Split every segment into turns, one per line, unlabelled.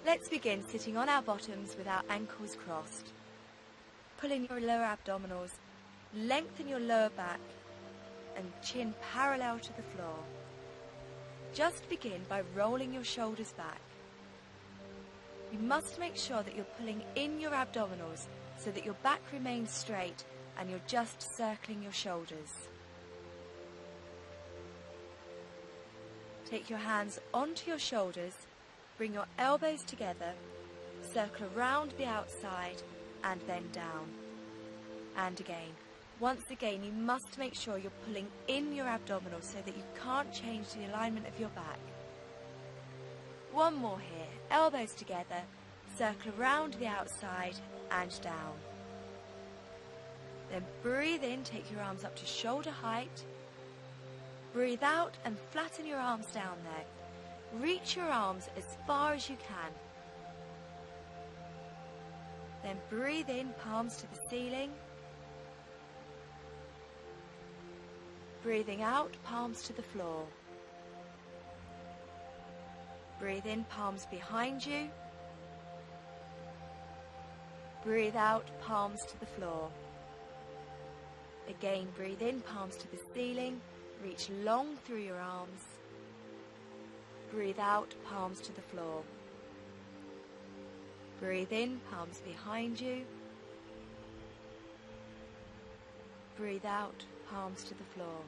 Let's begin sitting on our bottoms with our ankles crossed. Pull in your lower abdominals, lengthen your lower back and chin parallel to the floor. Just begin by rolling your shoulders back. You must make sure that you're pulling in your abdominals so that your back remains straight and you're just circling your shoulders. Take your hands onto your shoulders, bring your elbows together, circle around the outside and then down. And again. Once again, you must make sure you're pulling in your abdominals so that you can't change the alignment of your back. One more here. Elbows together, circle around the outside and down. Then breathe in, take your arms up to shoulder height. Breathe out and flatten your arms down there. Reach your arms as far as you can. Then breathe in, palms to the ceiling. Breathing out, palms to the floor. Breathe in, palms behind you. Breathe out, palms to the floor. Again, breathe in, palms to the ceiling. Reach long through your arms. Breathe out, palms to the floor. Breathe in, palms behind you. Breathe out, palms to the floor.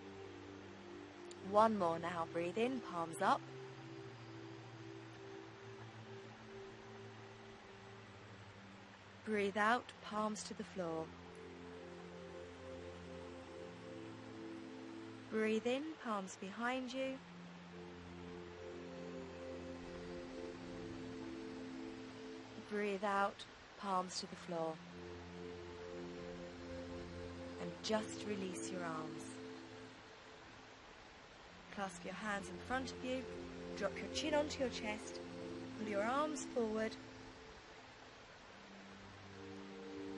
One more now. Breathe in, palms up. Breathe out, palms to the floor. Breathe in, palms behind you. Breathe out, palms to the floor. And just release your arms. Clasp your hands in front of you, drop your chin onto your chest, pull your arms forward,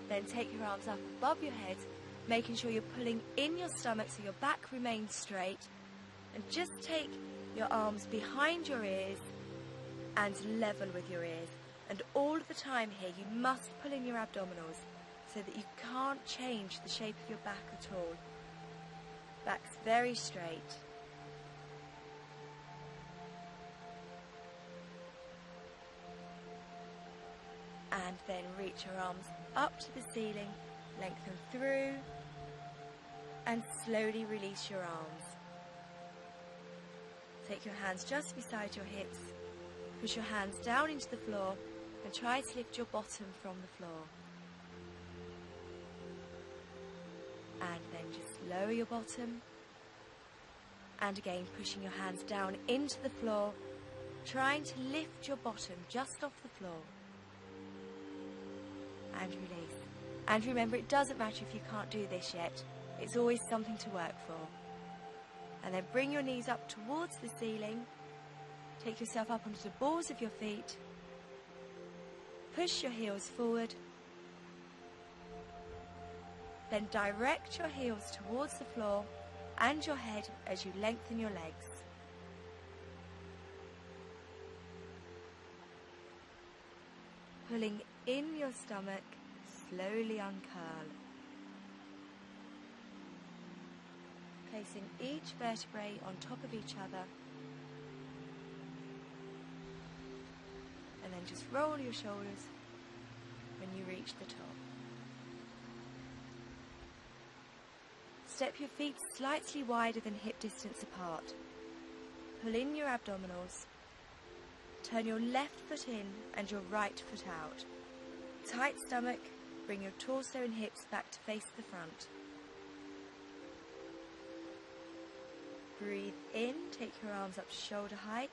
then take your arms up above your head, making sure you're pulling in your stomach so your back remains straight, and just take your arms behind your ears and level with your ears. And all of the time here you must pull in your abdominals so that you can't change the shape of your back at all. Back's very straight. And then reach your arms up to the ceiling, lengthen through, and slowly release your arms. Take your hands just beside your hips, push your hands down into the floor, and try to lift your bottom from the floor. And then just lower your bottom, and again pushing your hands down into the floor, trying to lift your bottom just off the floor. And release. And remember, it doesn't matter if you can't do this yet. It's always something to work for. And then bring your knees up towards the ceiling. Take yourself up onto the balls of your feet. Push your heels forward. Then direct your heels towards the floor and your head as you lengthen your legs. Pulling in your stomach, slowly uncurl. Placing each vertebrae on top of each other. And then just roll your shoulders when you reach the top. Step your feet slightly wider than hip distance apart. Pull in your abdominals. Turn your left foot in and your right foot out. Tight stomach, bring your torso and hips back to face the front. Breathe in, take your arms up to shoulder height.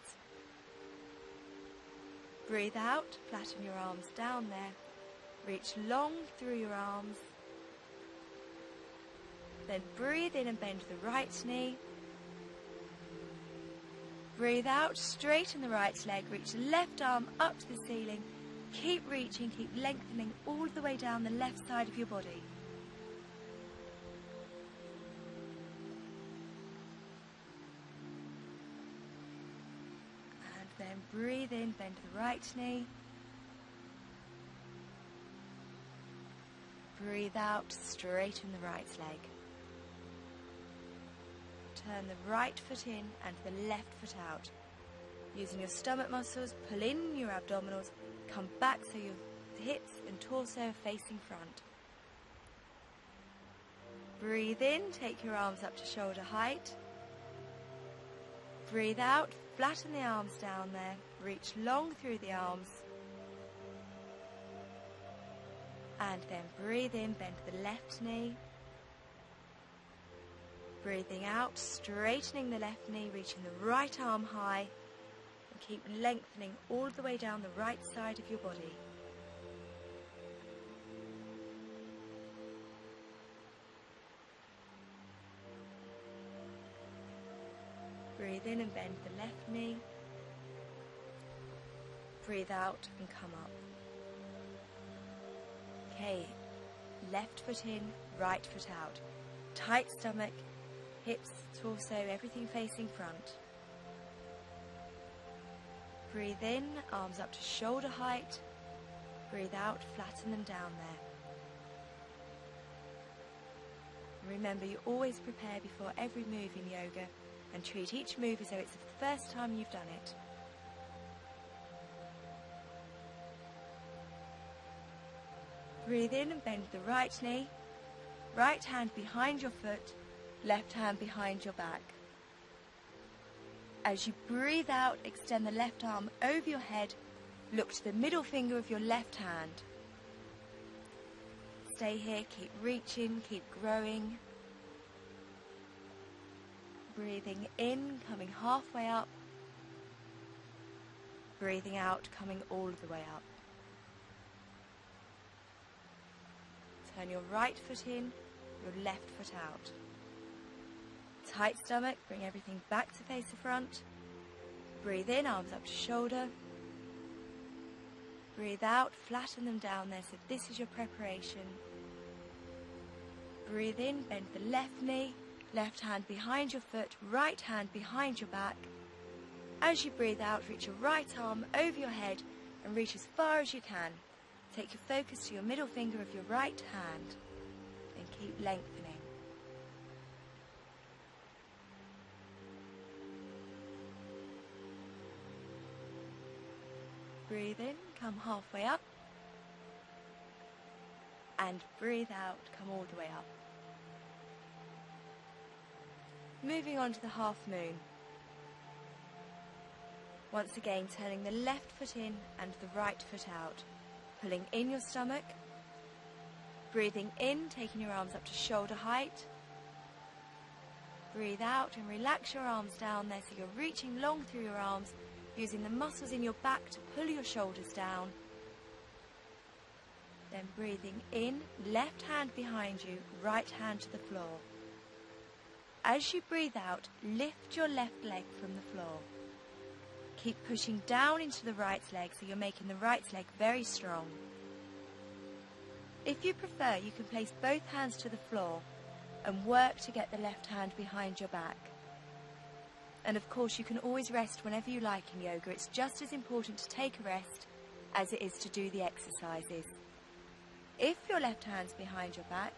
Breathe out, flatten your arms down there. Reach long through your arms. Then breathe in and bend the right knee. Breathe out, straighten the right leg, reach the left arm up to the ceiling. Keep reaching, keep lengthening all the way down the left side of your body. And then breathe in, bend the right knee. breathe out, straighten the right leg. Turn the right foot in and the left foot out. Using your stomach muscles, pull in your abdominals, come back so your hips and torso are facing front. Breathe in, take your arms up to shoulder height. Breathe out, flatten the arms down there, reach long through the arms. And then breathe in, bend the left knee. Breathing out, straightening the left knee, reaching the right arm high. And keep lengthening all the way down the right side of your body. Breathe in and bend the left knee. Breathe out and come up. Okay, left foot in, right foot out. Tight stomach, hips, torso, everything facing front. Breathe in, arms up to shoulder height. Breathe out, flatten them down there. Remember, you always prepare before every move in yoga and treat each move as though it's the first time you've done it. Breathe in and bend the right knee. Right hand behind your foot, left hand behind your back. As you breathe out, extend the left arm over your head. Look to the middle finger of your left hand. Stay here, keep reaching, keep growing. Breathing in, coming halfway up. Breathing out, coming all the way up. Turn your right foot in, your left foot out. Tight stomach, bring everything back to face the front. Breathe in, arms up to shoulder. Breathe out, flatten them down there, so this is your preparation. Breathe in, bend the left knee, left hand behind your foot, right hand behind your back. As you breathe out, reach your right arm over your head and reach as far as you can. Take your focus to your middle finger of your right hand and keep lengthening. Breathe in, come halfway up. And breathe out, come all the way up. Moving on to the half moon. Once again, turning the left foot in and the right foot out. Pulling in your stomach. Breathing in, taking your arms up to shoulder height. Breathe out and relax your arms down there so you're reaching long through your arms, using the muscles in your back to pull your shoulders down. Then breathing in, left hand behind you, right hand to the floor. As you breathe out, lift your left leg from the floor. Keep pushing down into the right leg so you're making the right leg very strong. If you prefer, you can place both hands to the floor and work to get the left hand behind your back. And of course, you can always rest whenever you like in yoga. It's just as important to take a rest as it is to do the exercises. If your left hand's behind your back,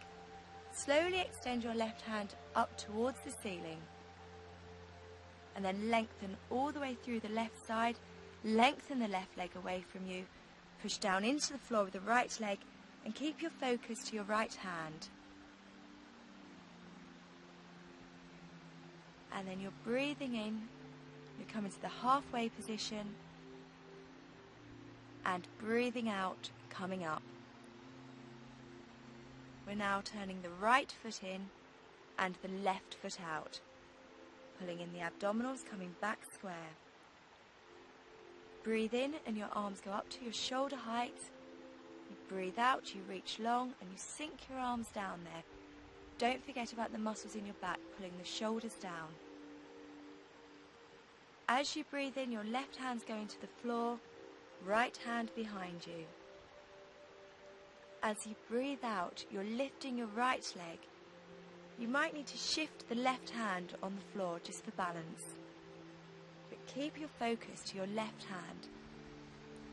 slowly extend your left hand up towards the ceiling. And then lengthen all the way through the left side. Lengthen the left leg away from you. Push down into the floor with the right leg and keep your focus to your right hand. And then you're breathing in, you come into the halfway position, and breathing out, coming up. We're now turning the right foot in and the left foot out, pulling in the abdominals, coming back square. Breathe in and your arms go up to your shoulder height. You breathe out, you reach long and you sink your arms down there. Don't forget about the muscles in your back, pulling the shoulders down. As you breathe in, your left hand's going to the floor, right hand behind you. As you breathe out, you're lifting your right leg. You might need to shift the left hand on the floor just for balance. But keep your focus to your left hand.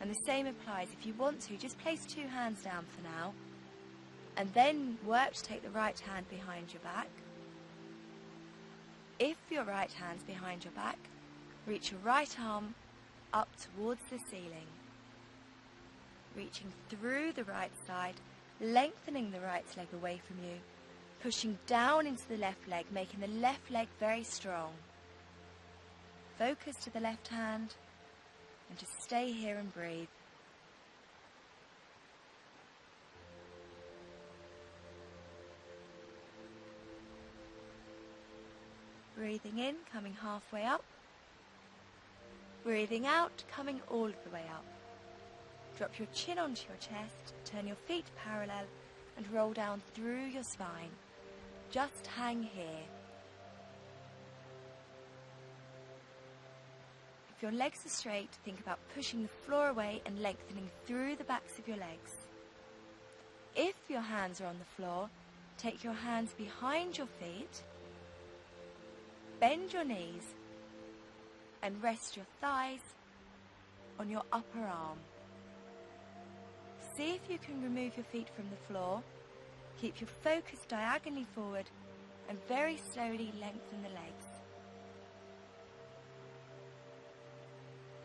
And the same applies if you want to. Just place two hands down for now. and then work to take the right hand behind your back. If your right hand's behind your back, reach your right arm up towards the ceiling, reaching through the right side, lengthening the right leg away from you, pushing down into the left leg, making the left leg very strong. Focus to the left hand and just stay here and breathe. Breathing in, coming halfway up. Breathing out, coming all of the way up. Drop your chin onto your chest, turn your feet parallel and roll down through your spine. Just hang here. If your legs are straight, think about pushing the floor away and lengthening through the backs of your legs. If your hands are on the floor, take your hands behind your feet, bend your knees and rest your thighs on your upper arm. See if you can remove your feet from the floor. Keep your focus diagonally forward and very slowly lengthen the legs.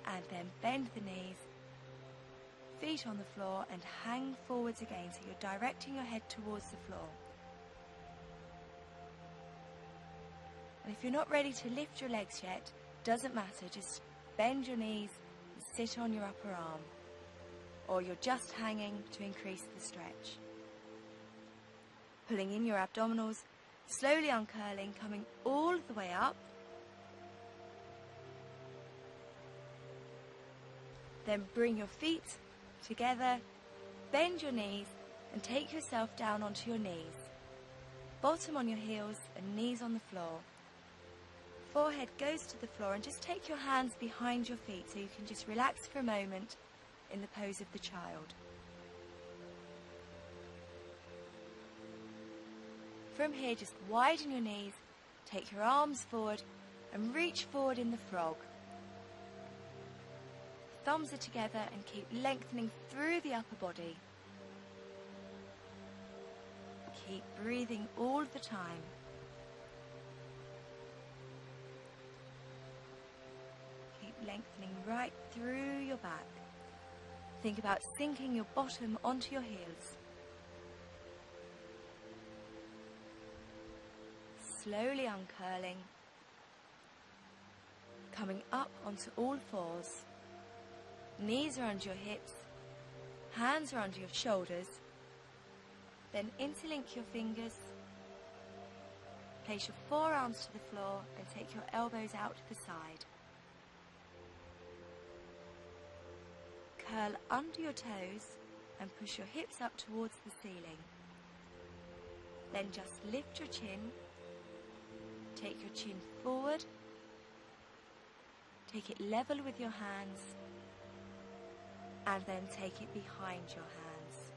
And then bend the knees, feet on the floor and hang forwards again so you're directing your head towards the floor. And if you're not ready to lift your legs yet, doesn't matter, just bend your knees and sit on your upper arm. Or you're just hanging to increase the stretch. Pulling in your abdominals, slowly uncurling, coming all the way up. Then bring your feet together, bend your knees and take yourself down onto your knees. Bottom on your heels and knees on the floor. Forehead goes to the floor and just take your hands behind your feet so you can just relax for a moment in the pose of the child. From here, just widen your knees, take your arms forward and reach forward in the frog. Thumbs are together and keep lengthening through the upper body. Keep breathing all the time. Keep lengthening right through your back. Think about sinking your bottom onto your heels. Slowly uncurling, coming up onto all fours. Knees are under your hips, hands are under your shoulders. Then interlink your fingers, place your forearms to the floor and take your elbows out to the side. Curl under your toes and push your hips up towards the ceiling. Then just lift your chin, take your chin forward, take it level with your hands, and then take it behind your hands.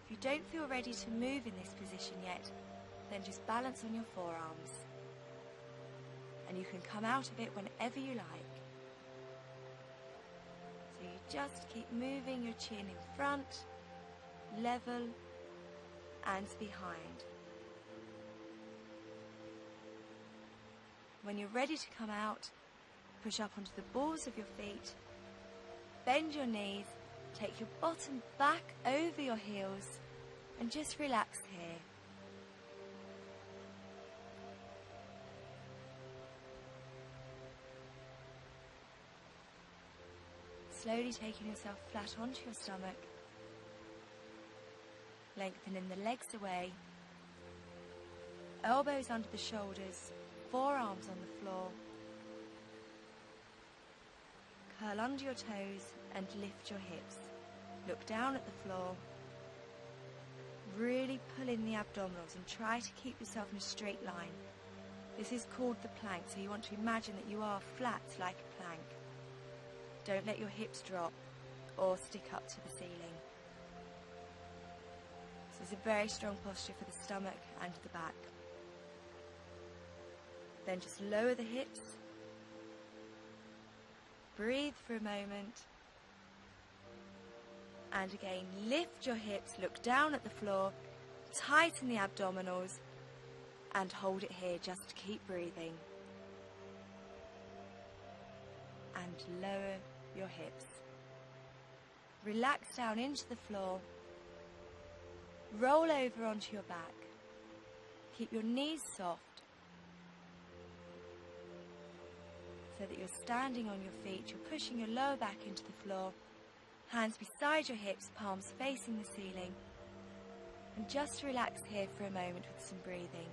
If you don't feel ready to move in this position yet, then just balance on your forearms. And you can come out of it whenever you like. So you just keep moving your chin in front, level, and behind. When you're ready to come out, push up onto the balls of your feet, bend your knees, take your bottom back over your heels, and just relax here. Slowly taking yourself flat onto your stomach, lengthening the legs away, elbows under the shoulders, forearms on the floor. Curl under your toes and lift your hips. Look down at the floor. Really pull in the abdominals and try to keep yourself in a straight line. This is called the plank, so you want to imagine that you are flat like a plank. Don't let your hips drop or stick up to the ceiling. This is a very strong posture for the stomach and the back. Then just lower the hips. Breathe for a moment. And again, lift your hips, look down at the floor, tighten the abdominals, and hold it here just to keep breathing. And lower your hips. Relax down into the floor. Roll over onto your back. Keep your knees soft so that you're standing on your feet. You're pushing your lower back into the floor. Hands beside your hips, palms facing the ceiling. And just relax here for a moment with some breathing.